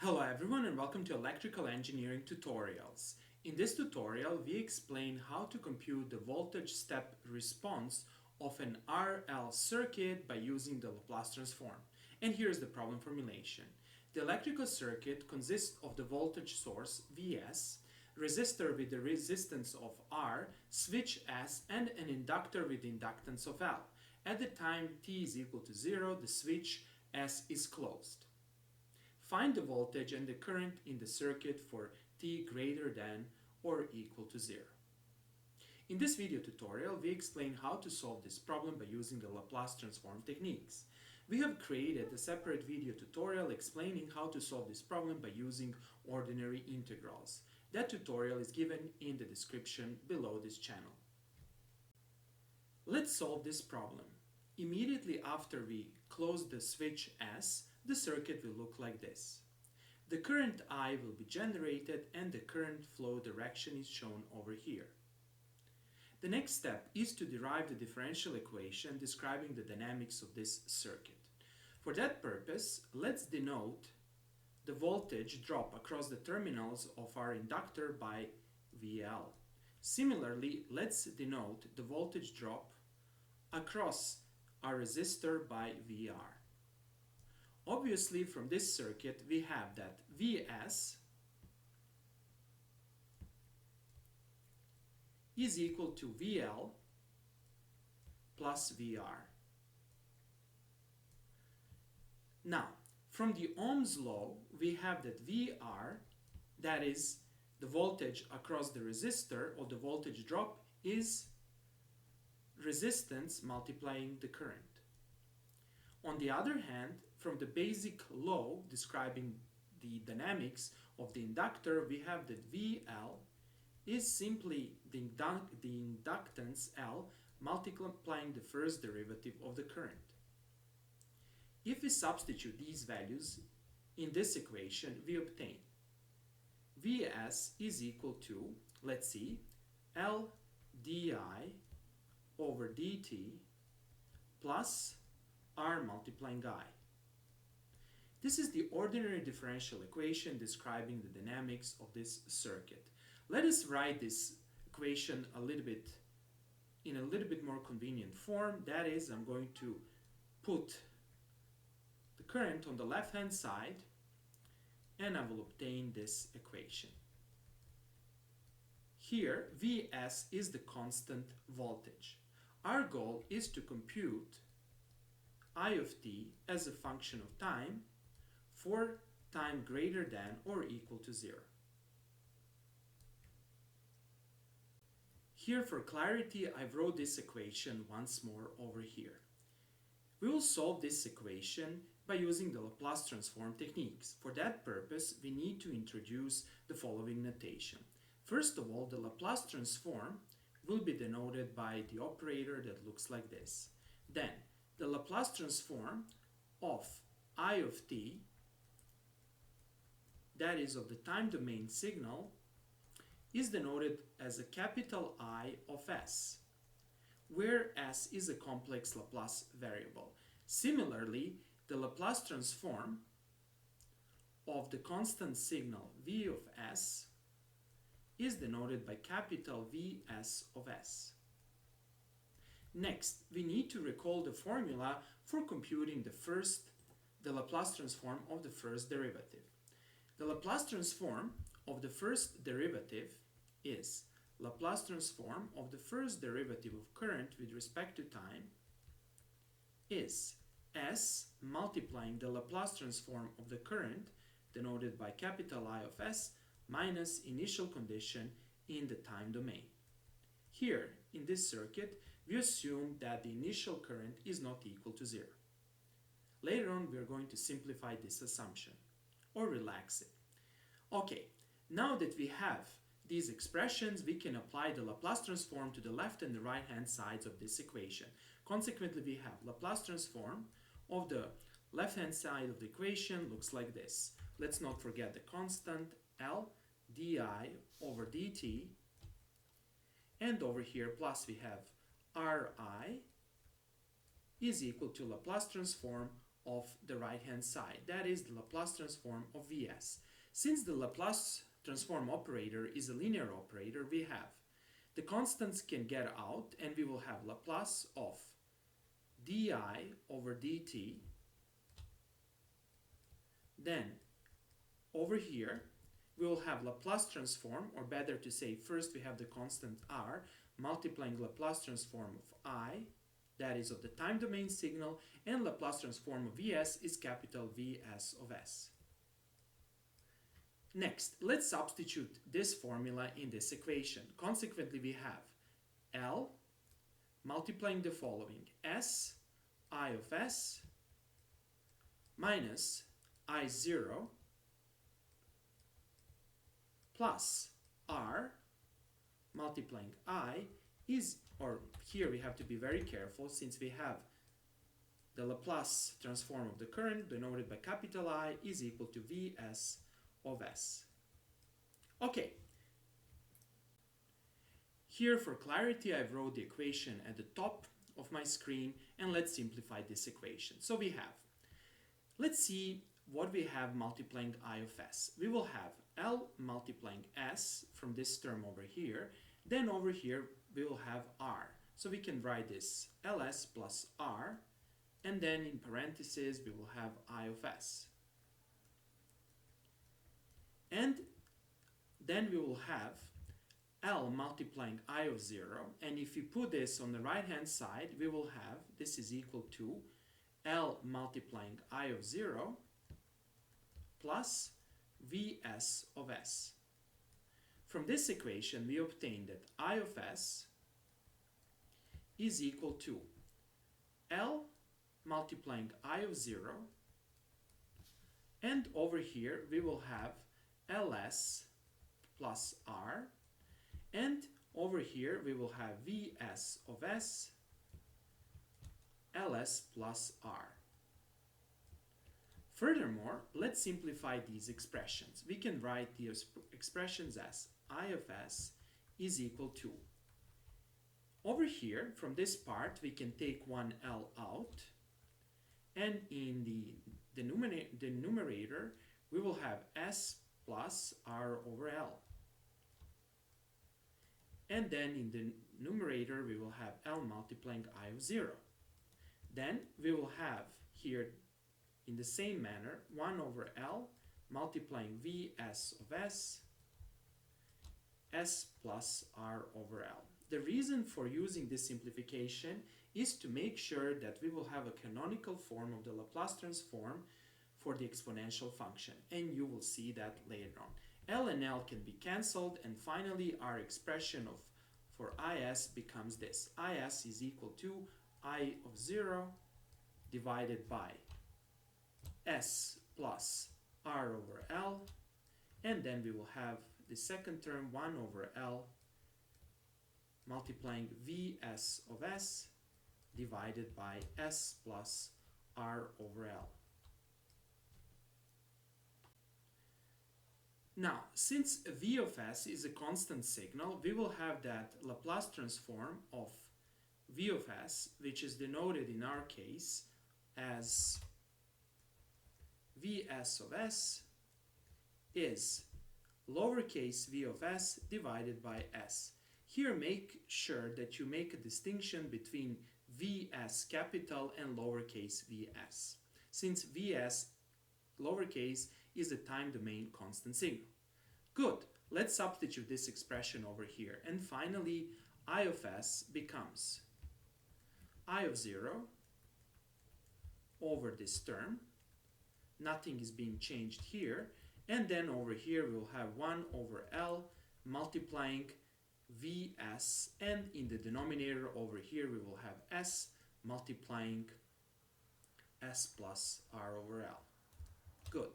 Hello everyone and welcome to Electrical Engineering Tutorials. In this tutorial we explain how to compute the voltage step response of an RL circuit by using the Laplace transform. And here's the problem formulation. The electrical circuit consists of the voltage source Vs, resistor with the resistance of R, switch S, and an inductor with the inductance of L. At the time t is equal to 0, the switch S is closed. Find the voltage and the current in the circuit for t greater than or equal to 0. In this video tutorial, we explain how to solve this problem by using the Laplace transform techniques. We have created a separate video tutorial explaining how to solve this problem by using ordinary integrals. That tutorial is given in the description below this channel. Let's solve this problem. Immediately after we close the switch S, the circuit will look like this. The current I will be generated and the current flow direction is shown over here. The next step is to derive the differential equation describing the dynamics of this circuit. For that purpose, let's denote the voltage drop across the terminals of our inductor by VL. Similarly, let's denote the voltage drop across our resistor by VR. Obviously, from this circuit, we have that Vs is equal to VL plus VR. Now, from the Ohm's law, we have that VR, that is the voltage across the resistor, or the voltage drop, is resistance multiplying the current. On the other hand, from the basic law describing the dynamics of the inductor, we have that VL is simply the inductance L multiplying the first derivative of the current. If we substitute these values in this equation, we obtain Vs is equal to, let's see, L di over dt plus R multiplying I. This is the ordinary differential equation describing the dynamics of this circuit. Let us write this equation in a little bit more convenient form. That is, I'm going to put the current on the left hand side and I will obtain this equation. Here, Vs is the constant voltage. Our goal is to compute I of t as a function of time for time greater than or equal to 0. Here, for clarity, I wrote this equation once more over here. We will solve this equation by using the Laplace transform techniques. For that purpose, we need to introduce the following notation. First of all, the Laplace transform will be denoted by the operator that looks like this. Then, the Laplace transform of I of t, that is of the time domain signal, is denoted as a capital I of s, where s is a complex Laplace variable. Similarly, the Laplace transform of the constant signal V of s is denoted by capital Vs of s. Next, we need to recall the formula for computing the Laplace transform of the first derivative. The Laplace transform of the first derivative is Laplace transform of the first derivative of current with respect to time is S multiplying the Laplace transform of the current, denoted by capital I of S, minus initial condition in the time domain. Here, in this circuit, we assume that the initial current is not equal to 0. Later on, we are going to simplify this assumption or relax it. Okay, now that we have these expressions, we can apply the Laplace transform to the left and the right hand sides of this equation. Consequently, we have Laplace transform of the left hand side of the equation looks like this. Let's not forget the constant L di over dt, and over here plus we have Ri is equal to Laplace transform of the right hand side. That is the Laplace transform of Vs. Since the Laplace transform operator is a linear operator, we have the constants can get out, and we will have Laplace of di over dt. Then over here we will have Laplace transform, or better to say, first we have the constant r multiplying Laplace transform of I, that is of the time domain signal, and Laplace transform of Vs is capital Vs of s. Next, let's substitute this formula in this equation. Consequently, we have L multiplying the following: S I of s minus I0 plus R multiplying I is, or here we have to be very careful since we have the Laplace transform of the current denoted by capital I is equal to Vs of s. Okay. Here for clarity I wrote the equation at the top of my screen, and let's simplify this equation. So we have, let's see what we have multiplying I of s. We will have L multiplying s from this term over here. Then over here we will have R. So we can write this Ls plus R, and then in parentheses we will have I of s. And then we will have L multiplying I of 0, and if we put this on the right hand side, we will have this is equal to L multiplying I of 0 plus Vs of s. From this equation we obtain that I of s is equal to L multiplying I of 0, and over here we will have Ls plus R, and over here we will have Vs of s Ls plus R. Furthermore, let's simplify these expressions. We can write these expressions as I of s is equal to, over here from this part we can take one L out, and in the numerator we will have s plus R over L. And then in the numerator we will have L multiplying I of 0. Then we will have here in the same manner 1 over L multiplying Vs of s, s plus R over L. The reason for using this simplification is to make sure that we will have a canonical form of the Laplace transform for the exponential function, and you will see that later on. L and L can be cancelled, and finally our expression for Is becomes this. Is is equal to I of 0 divided by s plus R over L, and then we will have the second term 1 over L multiplying Vs of s divided by s plus R over L. Now, since V of s is a constant signal, we will have that Laplace transform of V of s, which is denoted in our case as Vs of s, is lowercase v of s divided by s. Here make sure that you make a distinction between Vs capital and lowercase vs, since Vs lowercase is a time domain constant signal. Good, let's substitute this expression over here, and finally I of s becomes I of 0 over this term, nothing is being changed here, and then over here we'll have 1 over L multiplying Vs, and in the denominator over here we will have s multiplying s plus R over L. Good.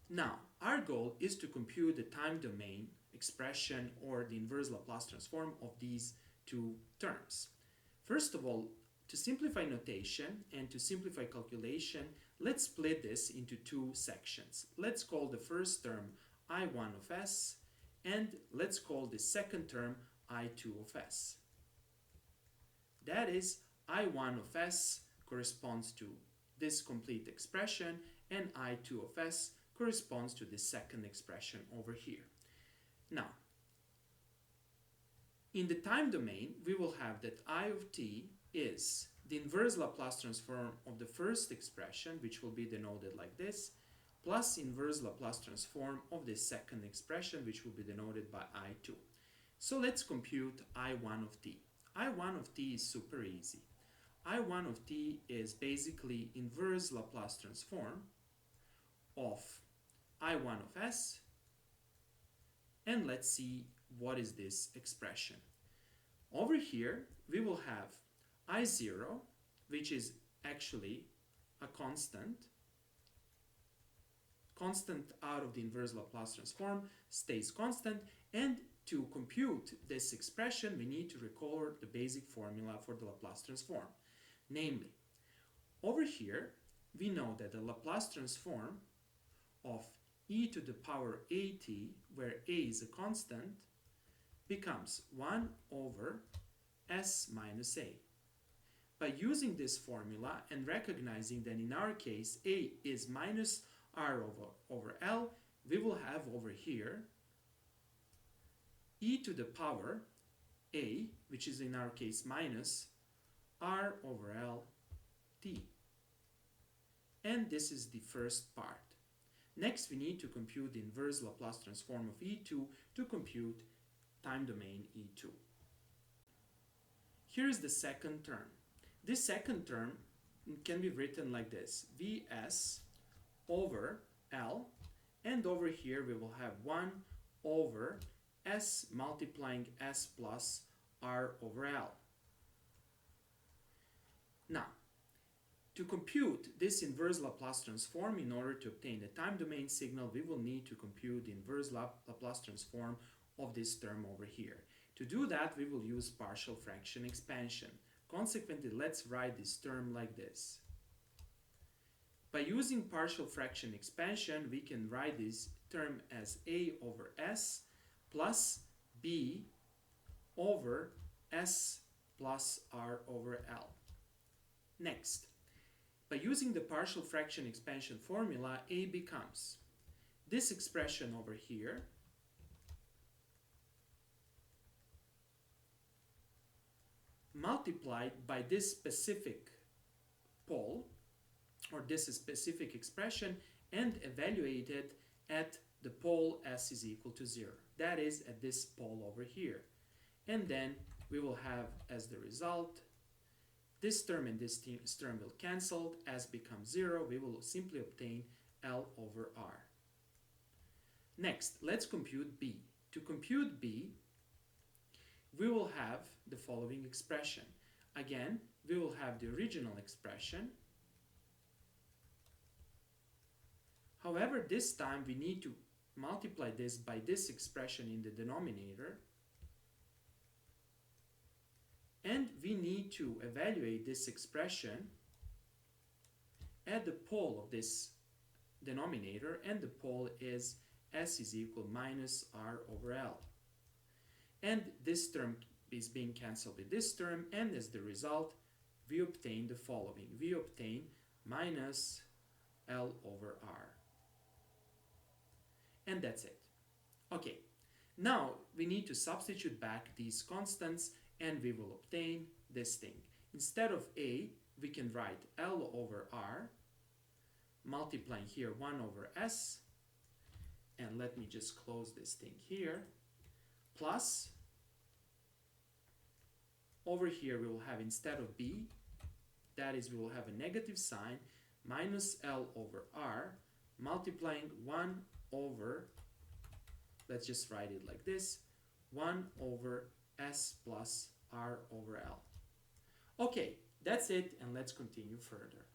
Now, our goal is to compute the time domain expression or the inverse Laplace transform of these two terms. First of all, to simplify notation and to simplify calculation, let's split this into two sections. Let's call the first term I1 of s, and let's call the second term I2 of s. That is, I1 of s corresponds to this complete expression, and I2 of s corresponds to the second expression over here. Now, in the time domain, we will have that I of t is the inverse Laplace transform of the first expression, which will be denoted like this, plus inverse Laplace transform of the second expression, which will be denoted by I2. So let's compute I1 of t. I1 of t is super easy. I1 of t is basically inverse Laplace transform of I1 of s, and let's see what is this expression. Over here, we will have I0, which is actually a constant out of the inverse Laplace transform, stays constant, and to compute this expression, we need to record the basic formula for the Laplace transform. Namely, over here, we know that the Laplace transform of e to the power at, where a is a constant, becomes 1 over s minus a. By using this formula and recognizing that in our case a is minus r over L, we will have over here e to the power a, which is in our case minus r over L t. And this is the first part. Next, we need to compute the inverse Laplace transform of E2 to compute time domain E2. Here is the second term. This second term can be written like this: Vs over L, and over here we will have 1 over S multiplying S plus R over L. Now, to compute this inverse Laplace transform, in order to obtain the time domain signal, we will need to compute the inverse Laplace transform of this term over here. To do that, we will use partial fraction expansion. Consequently, let's write this term like this. By using partial fraction expansion, we can write this term as a over s plus b over s plus r over L. Next, by using the partial fraction expansion formula, a becomes this expression over here multiplied by this specific pole, or this specific expression, and evaluated at the pole s is equal to 0. That is at this pole over here. And then we will have as the result, this term and this term will cancel. S becomes 0. We will simply obtain L over R. Next, let's compute B. To compute B, we will have the following expression. Again, we will have the original expression. However, this time we need to multiply this by this expression in the denominator. And we need to evaluate this expression at the pole of this denominator, and the pole is s is equal minus r over L. And this term is being cancelled with this term, and as the result, we obtain the following. We obtain minus L over R. And that's it. Okay, now we need to substitute back these constants, and we will obtain this thing. Instead of a, we can write L over R, multiplying here 1 over s, and let me just close this thing here, plus, over here we will have, instead of b, that is, we will have a negative sign, minus L over R, multiplying 1 over, let's just write it like this, 1 over s plus r over L. Okay, that's it, and let's continue further.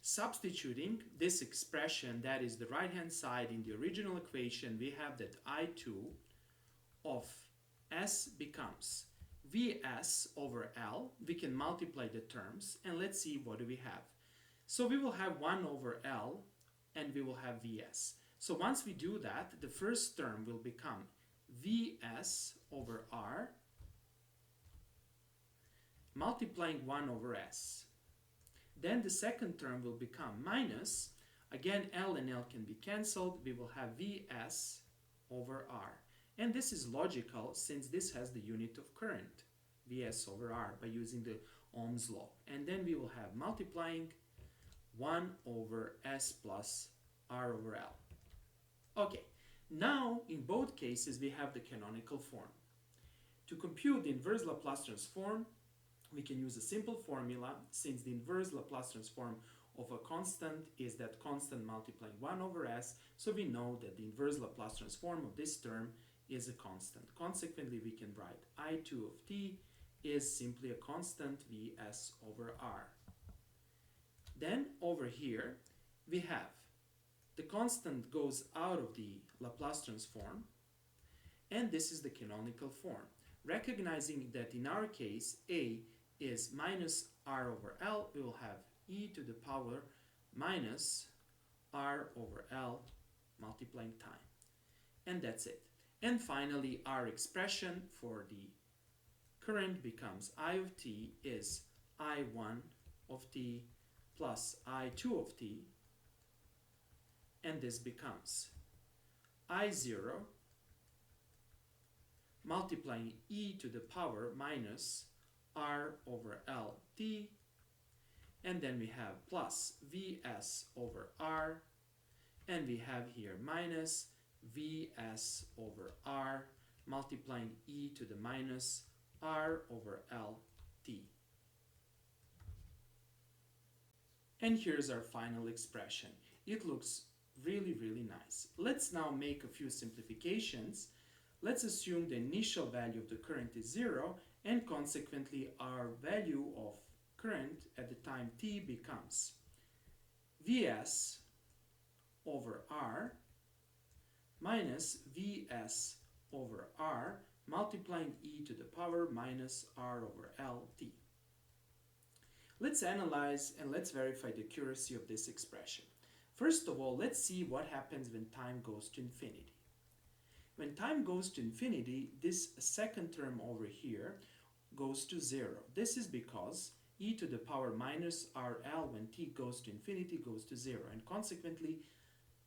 Substituting this expression, that is the right-hand side, in the original equation, we have that I2 of s becomes Vs over L. We can multiply the terms, and let's see what do we have. So we will have 1 over L, and we will have Vs. So once we do that, the first term will become Vs over R, multiplying 1 over s. Then the second term will become minus, again L and L can be cancelled, we will have Vs over R. And this is logical since this has the unit of current, Vs over R, by using the Ohm's law. And then we will have multiplying 1 over S plus R over L. Okay, now in both cases we have the canonical form. To compute the inverse Laplace transform, we can use a simple formula since the inverse Laplace transform of a constant is that constant multiplying 1 over S, so we know that the inverse Laplace transform of this term is a constant. Consequently, we can write I2 of t is simply a constant Vs over R. Then over here, we have the constant goes out of the Laplace transform, and this is the canonical form. Recognizing that in our case, A is minus R over L, we will have e to the power minus R over L multiplying time. And that's it. And finally, our expression for the current becomes I of t is I1 of t plus I2 of t, and this becomes I0 multiplying e to the power minus R over L t, and then we have plus Vs over R, and we have here minus Vs over R multiplying e to the minus R over L t. And here's our final expression. It looks really, really nice. Let's now make a few simplifications. Let's assume the initial value of the current is 0, and consequently our value of current at the time t becomes Vs over R minus Vs over R multiplying e to the power minus R over L t. Let's analyze and let's verify the accuracy of this expression. First of all, let's see what happens when time goes to infinity. When time goes to infinity, this second term over here goes to 0. This is because e to the power minus RL when t goes to infinity goes to 0, and consequently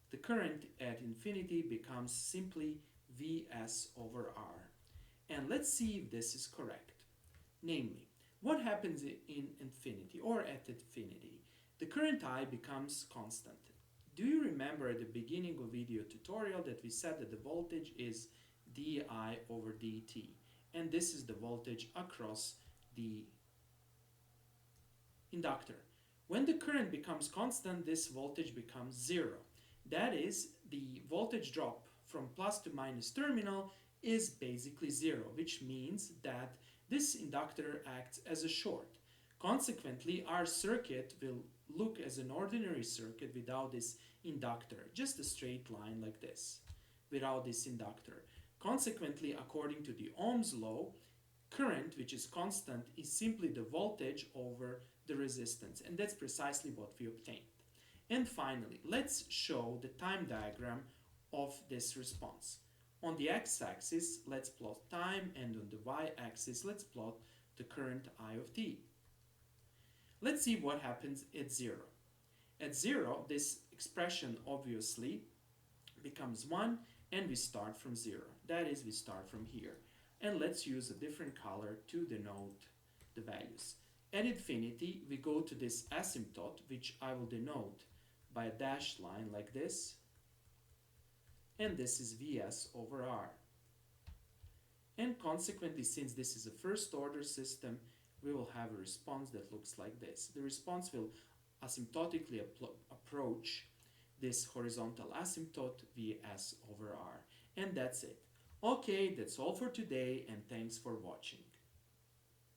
the current at infinity becomes simply Vs over R. And let's see if this is correct. Namely, what happens in infinity or at infinity? The current I becomes constant. Do you remember at the beginning of video tutorial that we said that the voltage is di over dt, and this is the voltage across the inductor. When the current becomes constant, this voltage becomes 0. That is, the voltage drop from plus to minus terminal is basically 0, which means that this inductor acts as a short. Consequently, our circuit will look as an ordinary circuit without this inductor, just a straight line like this, without this inductor. Consequently, according to the Ohm's law, current, which is constant, is simply the voltage over the resistance, and that's precisely what we obtained. And finally, let's show the time diagram of this response. On the x-axis, let's plot time, and on the y-axis, let's plot the current I of t. Let's see what happens at 0. At 0, this expression obviously becomes 1, and we start from 0. That is, we start from here. And let's use a different color to denote the values. At infinity, we go to this asymptote, which I will denote by a dashed line like this. And this is Vs over R. And consequently, since this is a first order system, we will have a response that looks like this. The response will asymptotically approach this horizontal asymptote Vs over R. And that's it. Okay, that's all for today, and thanks for watching.